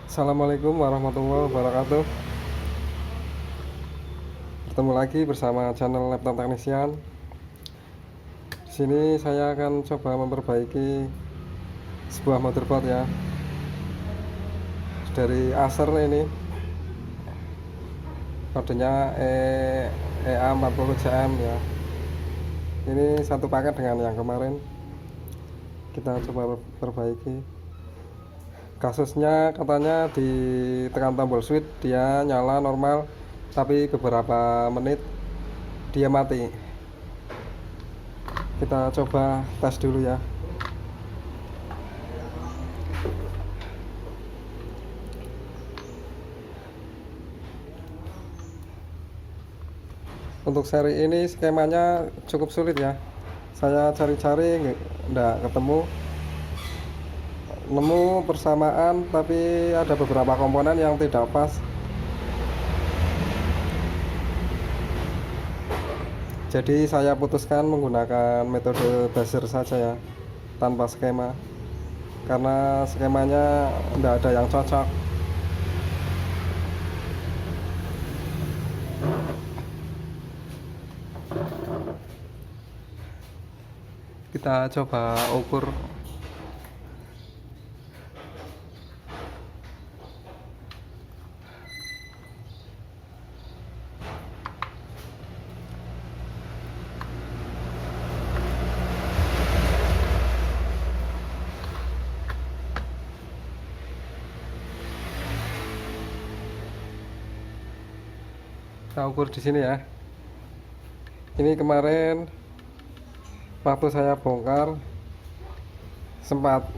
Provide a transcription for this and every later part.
Assalamualaikum warahmatullahi wabarakatuh. Bertemu lagi bersama channel Laptop Technician. Di sini saya akan coba memperbaiki sebuah motherboard ya, dari Acer ini. Kodenya EA40CM ya. Ini satu paket dengan yang kemarin. Kita coba perbaiki. Kasusnya katanya ditekan tombol switch dia nyala normal, tapi beberapa menit dia mati. Kita coba tes dulu ya. Untuk seri ini skemanya cukup sulit ya. Saya cari-cari nggak ketemu. Nemu persamaan, tapi ada beberapa komponen yang tidak pas. Jadi saya putuskan menggunakan metode buzzer saja ya, tanpa skema, karena skemanya tidak ada yang cocok. Kita coba ukur. Kita ukur di sini ya. Ini kemarin waktu saya bongkar sempat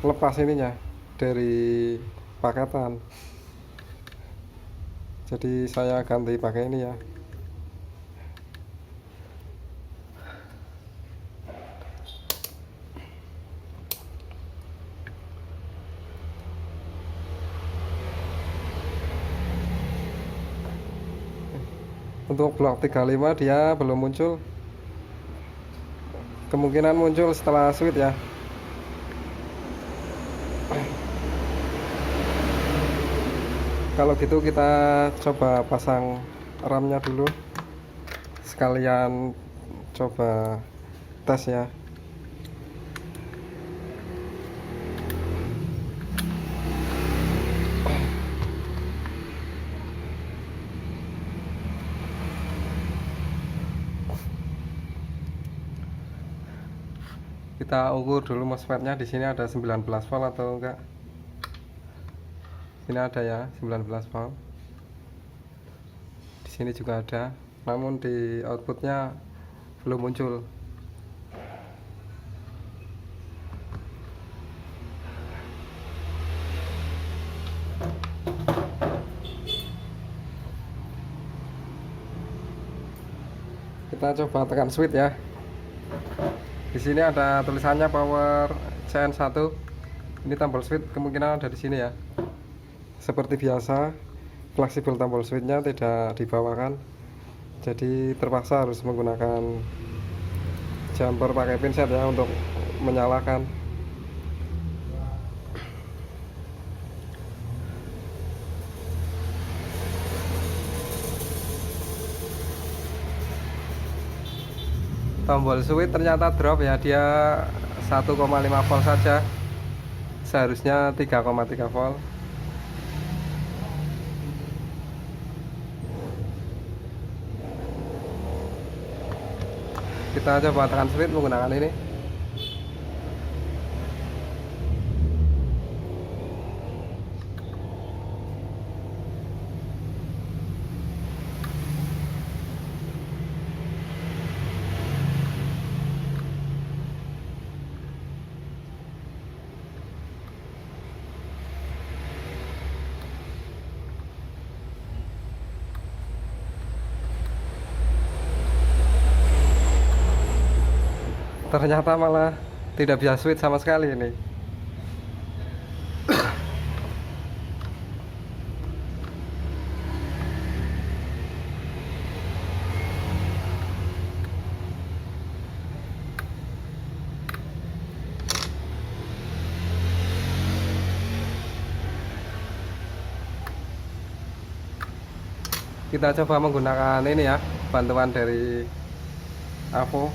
lepas ininya dari paketan. Jadi saya ganti pakai ini ya. Untuk blok 35 dia belum muncul. Kemungkinan muncul setelah switch ya. Kalau gitu kita coba pasang RAM-nya dulu. Sekalian coba tes ya. Kita ukur dulu MOSFET-nya. Di sini ada 19 volt atau enggak. Ini ada ya, 19 volt. Di sini juga ada, namun di outputnya belum muncul. Kita coba tekan switch ya. Di sini ada tulisannya power CN1. Ini tombol switch kemungkinan ada di sini ya. Seperti biasa, fleksibel tombol switchnya tidak dibawakan. Jadi terpaksa harus menggunakan jumper pakai pinset ya untuk menyalakan. Tombol switch ternyata drop ya, dia 1,5 volt saja, seharusnya 3,3 volt. Kita coba tekan switch menggunakan ini. Ternyata malah tidak bisa switch sama sekali ini. Kita coba menggunakan ini ya, bantuan dari AVO.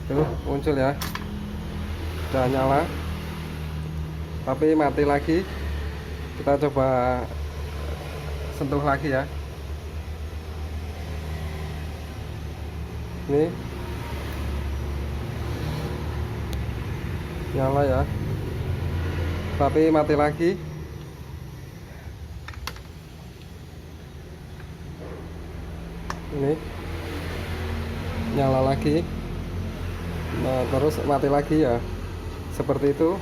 Tuh muncul ya, udah nyala tapi mati lagi. Kita coba sentuh lagi ya. Ini nyala ya, tapi mati lagi. Ini nyala lagi, nah terus mati lagi ya, seperti itu.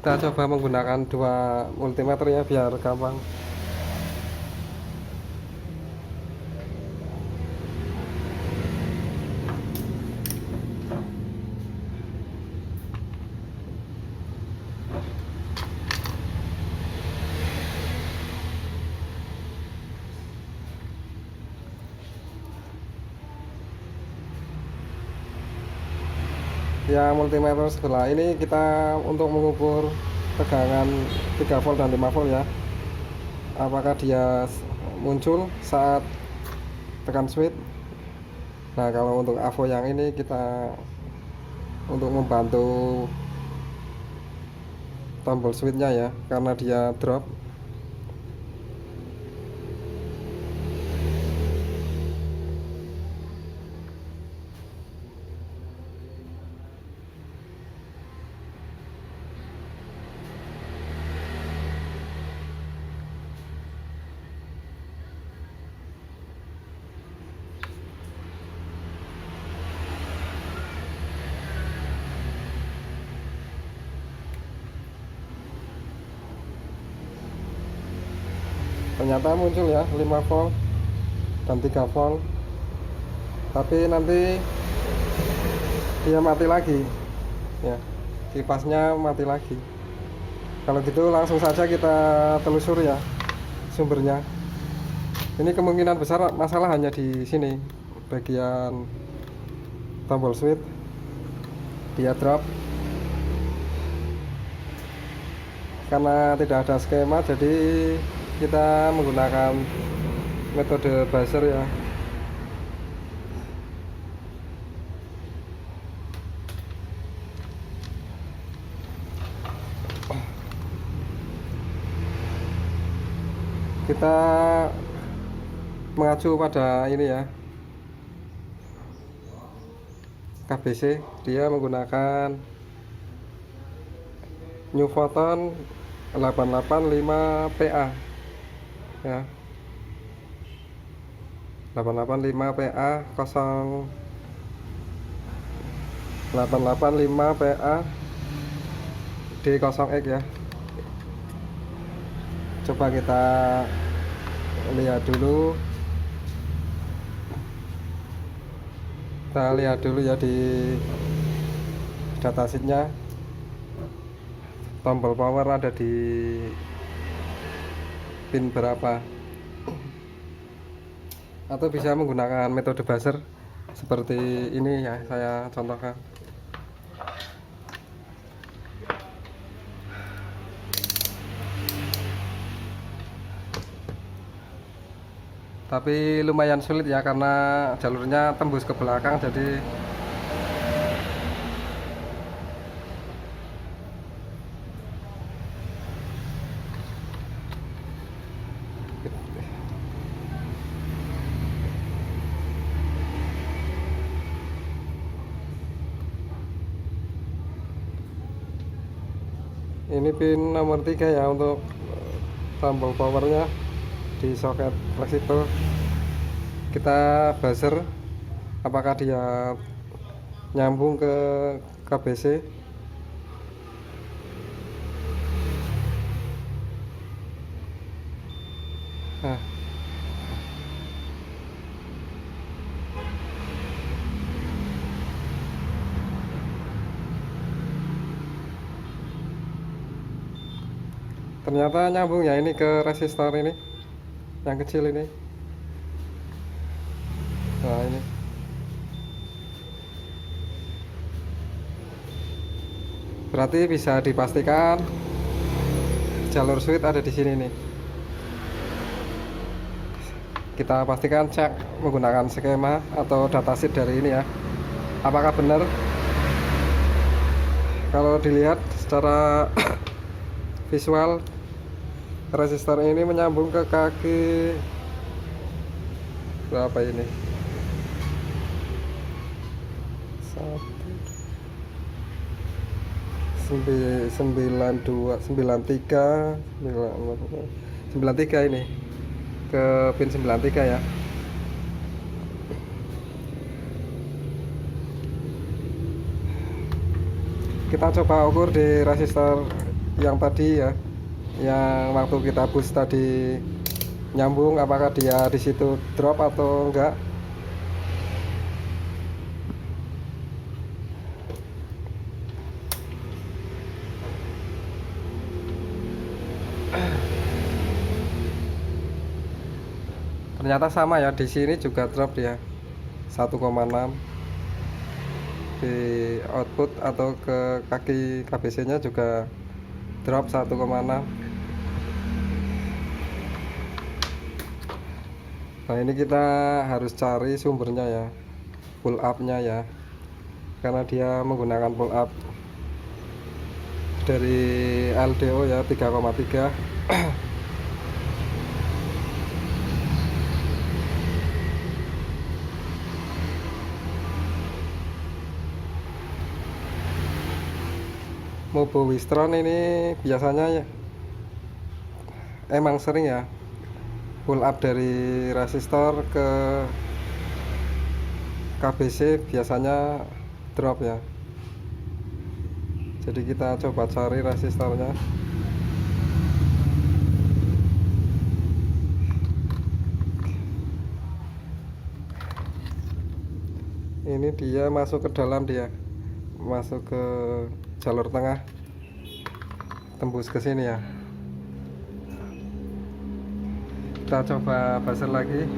Kita coba menggunakan dua multimeter ya biar gampang. Ya, multimeter sebelah ini kita untuk mengukur tegangan 3 volt dan 5 volt ya, apakah dia muncul saat tekan switch. Nah, kalau untuk AVO yang ini kita untuk membantu tombol switchnya ya, karena dia drop. Ternyata muncul ya 5 volt dan 3 volt, tapi nanti dia mati lagi ya, kipasnya mati lagi. Kalau gitu langsung saja kita telusur ya sumbernya. Ini kemungkinan besar masalah hanya di sini, bagian tombol switch dia drop karena tidak ada skema, jadi kita menggunakan metode buzzer ya. Kita mengacu pada ini ya, KBC. Dia menggunakan New Photon 885 PA ya, 885 PA 885 PA D0X ya. Coba kita lihat dulu, ya di datasheetnya, tombol power ada di pin berapa, atau bisa menggunakan metode buzzer seperti ini ya, saya contohkan. Tapi lumayan sulit ya, karena jalurnya tembus ke belakang, jadi ini pin nomor 3 ya untuk tombol powernya di soket fleksibel. Kita buzzer apakah dia nyambung ke KBC. Nah, ternyata nyambung ya ini ke resistor ini yang kecil ini. Nah, ini berarti bisa dipastikan jalur switch ada di sini nih. Kita pastikan cek menggunakan skema atau datasheet dari ini ya, apakah benar. Kalau dilihat secara visual, resistor ini menyambung ke kaki berapa ini, 93 ini ke pin 93 ya. Kita coba ukur di resistor yang tadi ya, yang waktu kita boost tadi nyambung, apakah dia di situ drop atau enggak. Ternyata sama ya, di sini juga drop dia 1,6 di output atau ke kaki KBC nya juga drop 1,6. Nah, ini kita harus cari sumbernya ya, pull up nya ya, karena dia menggunakan pull up dari LDO ya 3,3. Mobo Wistron ini biasanya ya, emang sering ya pull up dari resistor ke KBC, biasanya drop ya. Jadi kita coba cari resistornya. Ini dia masuk ke dalam, dia masuk ke jalur tengah, tembus ke sini ya. Kita coba buzzer lagi.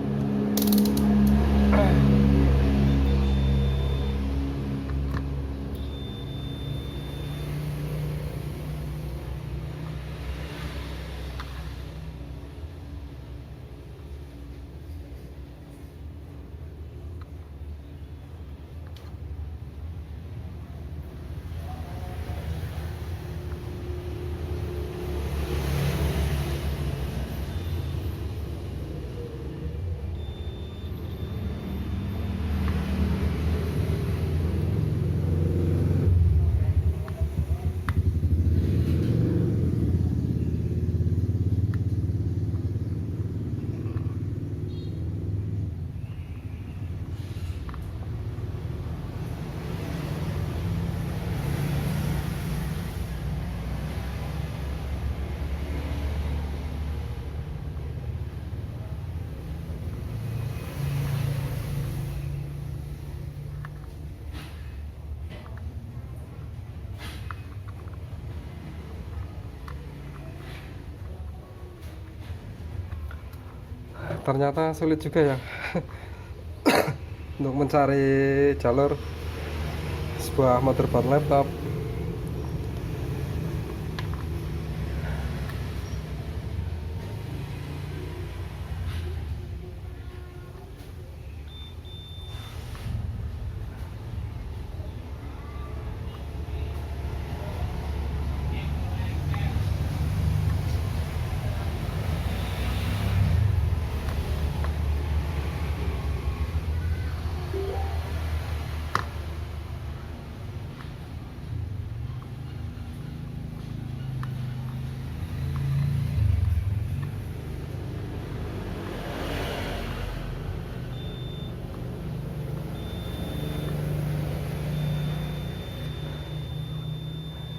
Ternyata sulit juga ya untuk mencari jalur sebuah motherboard laptop.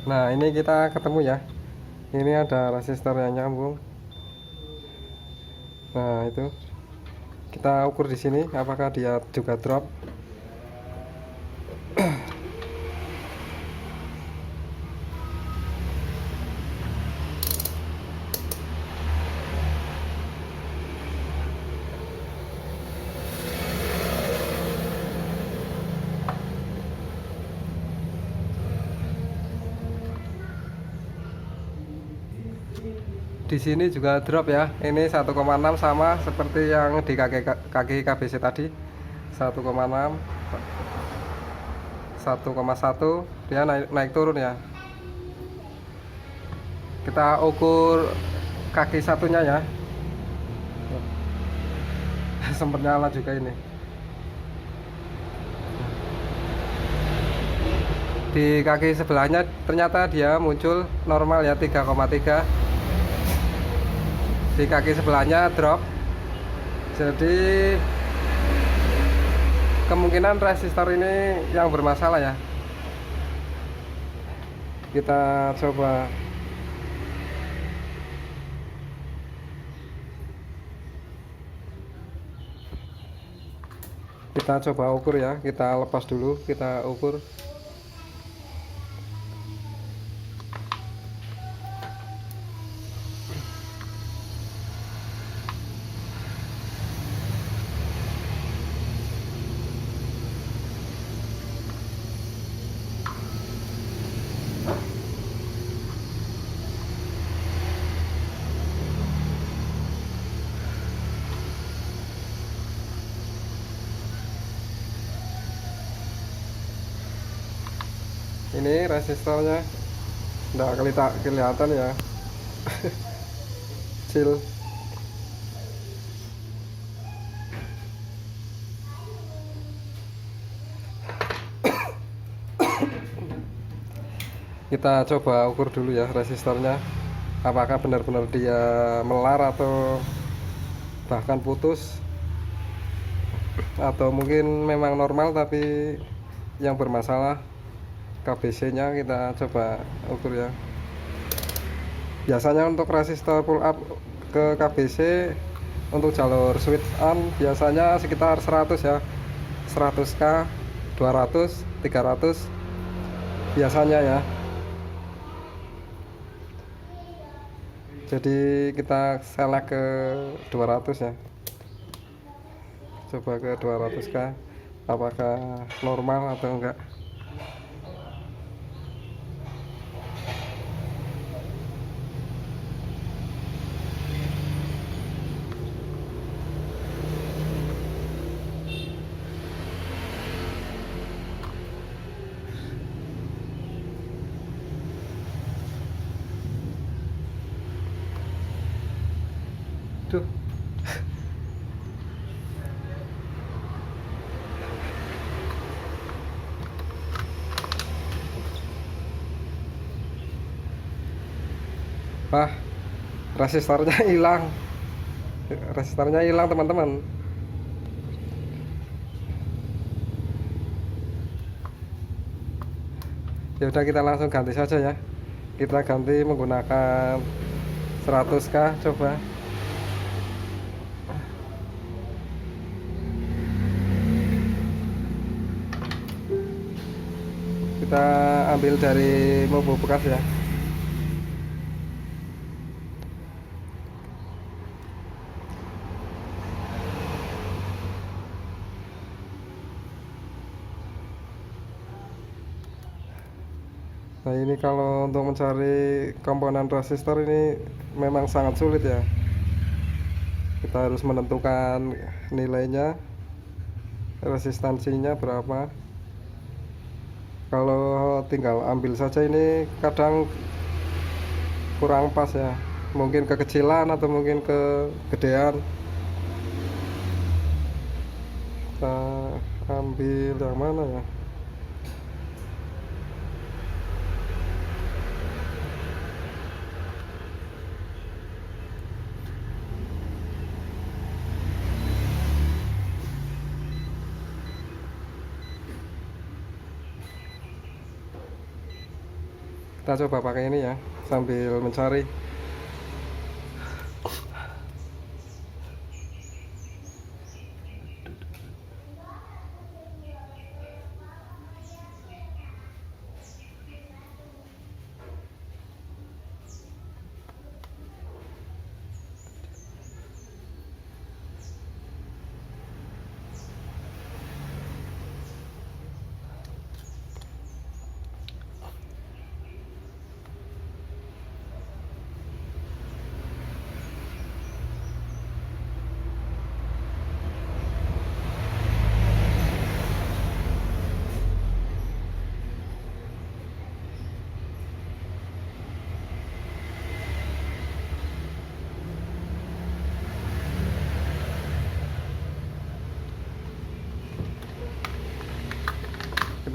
Nah, ini kita ketemu ya, ini ada resistor yang nyambung. Nah, itu kita ukur di sini apakah dia juga drop. Di sini juga drop ya. Ini 1,6 sama seperti yang di kaki KBC tadi. 1,6, 1,1 dia naik turun ya. Kita ukur kaki satunya ya. Sempat nyala juga ini. Di kaki sebelahnya ternyata dia muncul normal ya, 3,3. Di kaki sebelahnya drop, jadi kemungkinan resistor ini yang bermasalah ya. Kita coba ukur ya, kita lepas dulu, kita ukur. Ini resistornya udah kelihatan ya. Kecil. Kita coba ukur dulu ya resistornya, apakah benar-benar dia melar atau bahkan putus, atau mungkin memang normal tapi yang bermasalah KBC nya. Kita coba ukur ya. Biasanya untuk resistor pull up ke KBC untuk jalur switch on biasanya sekitar 100 ya, 100k, 200, 300 biasanya ya. Jadi kita select ke 200 ya, coba ke 200k apakah normal atau enggak. Tuh. Wah, resistornya hilang. Resistornya hilang, teman-teman. Ya udah, kita langsung ganti saja ya. Kita ganti menggunakan 100k, coba. Kita ambil dari mobil bekas ya. Nah, ini kalau untuk mencari komponen resistor ini memang sangat sulit ya. Kita harus menentukan nilainya, resistansinya berapa. Kalau tinggal ambil saja ini kadang kurang pas ya, mungkin kekecilan atau mungkin kegedean. Kita ambil yang mana ya? Kita coba pakai ini ya, sambil mencari.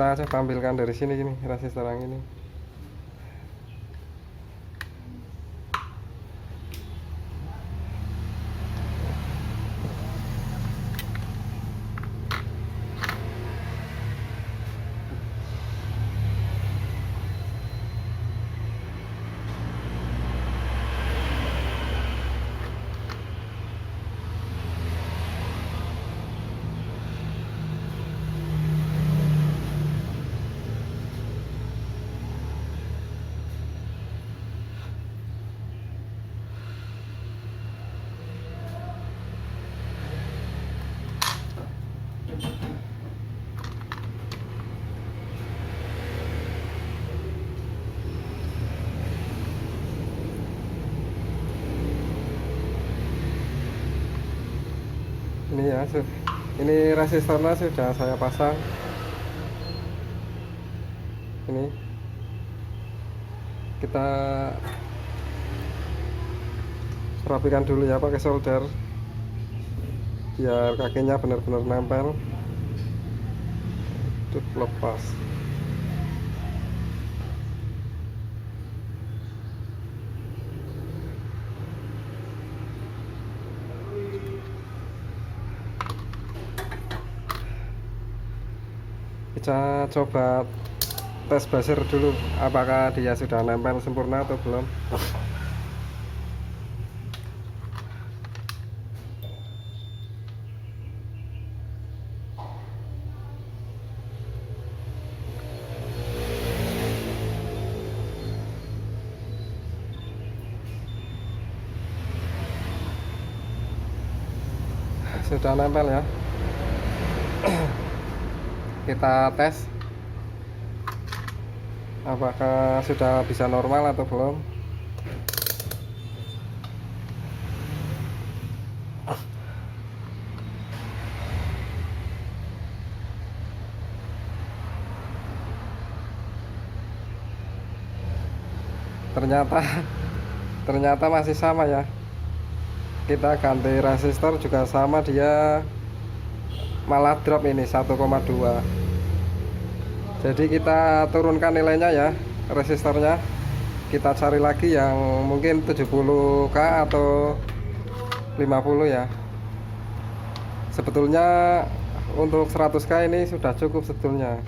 Kita coba ambilkan dari sini gini resistor yang ini. Ini ya, ini resistornya sudah saya pasang. Ini kita rapikan dulu ya pakai solder biar kakinya benar-benar nempel. Itu lepas. Kita coba tes buzzer dulu apakah dia sudah nempel sempurna atau belum. Sudah nempel ya. Kita tes apakah sudah bisa normal atau belum. Ternyata masih sama ya. Kita ganti resistor juga sama, dia malah drop ini 1,2. Jadi kita turunkan nilainya ya resistornya. Kita cari lagi yang mungkin 70k atau 50 ya. Sebetulnya untuk 100k ini sudah cukup sebetulnya.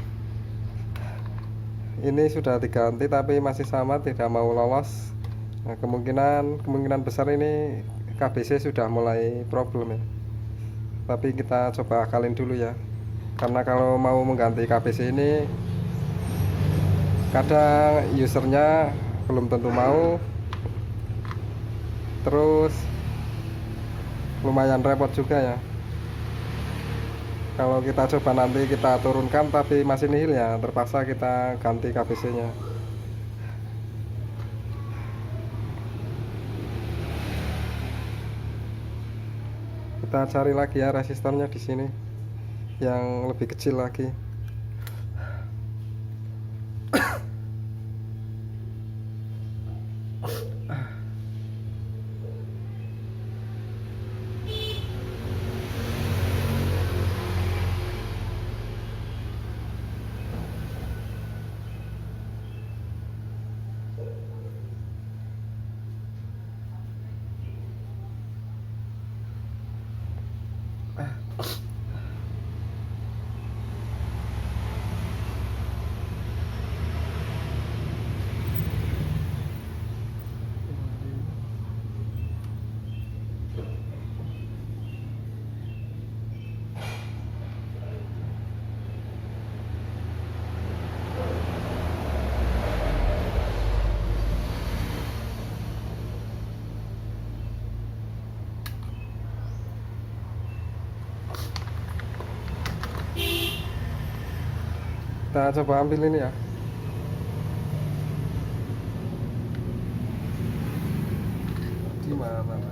Ini sudah diganti tapi masih sama, tidak mau lolos. Nah, kemungkinan besar ini KBC sudah mulai problem ya. Tapi kita coba akalin dulu ya. Karena kalau mau mengganti KBC ini kadang usernya belum tentu mau. Terus lumayan repot juga ya. Kalau kita coba nanti kita turunkan tapi masih nihil ya, terpaksa kita ganti KBC nya. Kita cari lagi ya resistornya di sini yang lebih kecil lagi. Kita coba ambil ini ya. Di mana?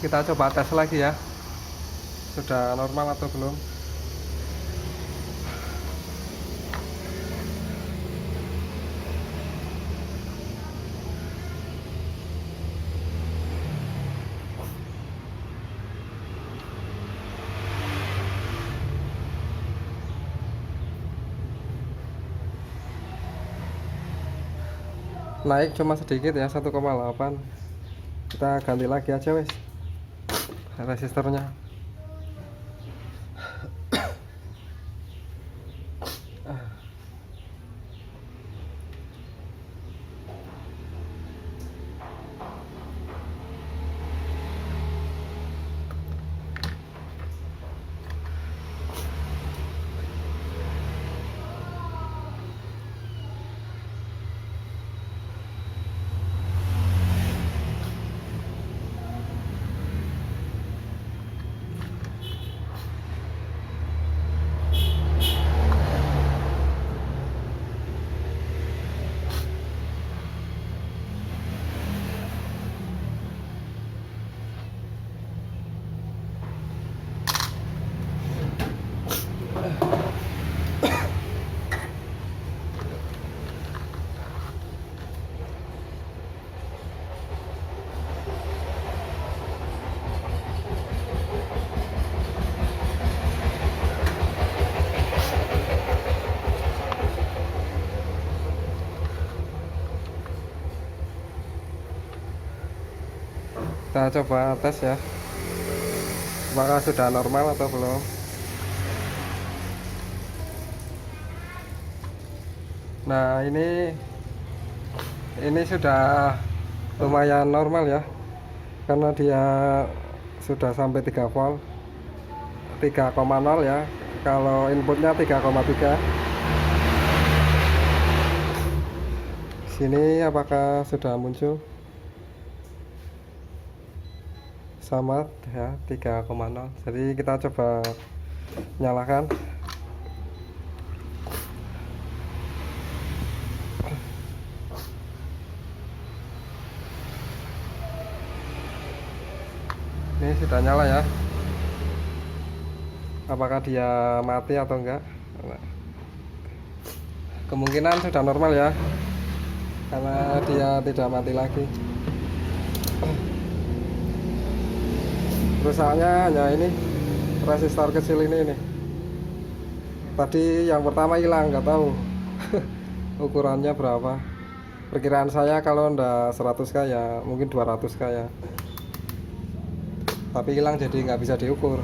kita coba tes lagi ya, sudah normal atau belum. Naik cuma sedikit ya, 1,8. Kita ganti lagi aja wes resistornya. Kita coba tes ya, apakah sudah normal atau belum. Nah ini sudah lumayan normal ya, karena dia sudah sampai 3 volt 3,0 ya, kalau inputnya 3,3. Sini apakah sudah muncul? Sama ya, 3,0. Jadi kita coba nyalakan. Ini sudah nyala ya, apakah dia mati atau enggak. Kemungkinan sudah normal ya, karena dia tidak mati lagi. Rusaknya hanya ini resistor kecil ini. Tadi yang pertama hilang, nggak tahu ukurannya berapa. Perkiraan saya kalau ndak 100K ya mungkin 200K ya, tapi hilang jadi nggak bisa diukur.